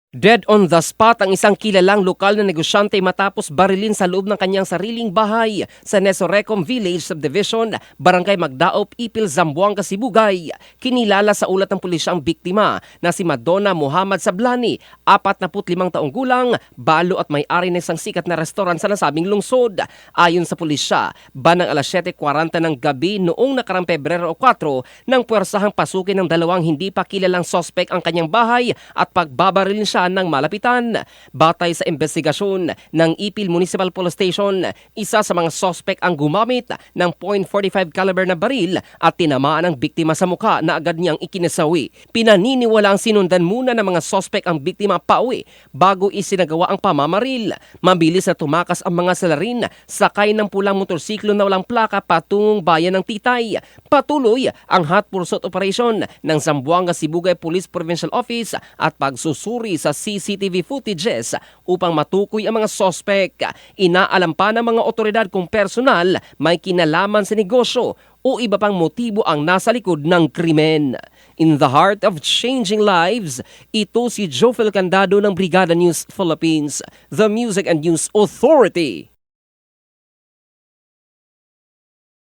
Dead on the spot ang isang kilalang lokal na negosyante matapos barilin sa loob ng kanyang sariling bahay sa Nesorecom Village Subdivision, Barangay Magdaop, Ipil, Zamboanga, Sibugay. Kinilala sa ulat ng pulisya ang biktima na si Madonna Muhammad Sablani, 45 taong gulang, balo at may-ari ng isang sikat na restoran sa nasabing lungsod. Ayon sa pulisya, bandang alas 7:40 ng gabi noong nakarang Pebrero 4 nang puwersahang pasukin ng dalawang hindi pa kilalang sospek ang kanyang bahay at pagbabarilin siya ng malapitan. Batay sa investigasyon ng Ipil Municipal Police Station, isa sa mga sospek ang gumamit ng .45 caliber na baril at tinamaan ang biktima sa mukha na agad niyang ikinasawi. Pinaniniwala ang sinundan muna ng mga sospek ang biktima pauwi bago isinagawa ang pamamaril. Mabilis na tumakas ang mga salarin sakay ng pulang motorsiklo na walang plaka patungong bayan ng Titay. Patuloy ang hot pursuit operation ng Zamboanga Sibugay Police Provincial Office at pagsusuri sa CCTV footages upang matukoy ang mga sospek. Inaalam pa ng mga otoridad kung personal may kinalaman sa negosyo o iba pang motibo ang nasa likod ng krimen. In the heart of changing lives, ito si Jofel Candado ng Brigada News Philippines, the Music and News Authority.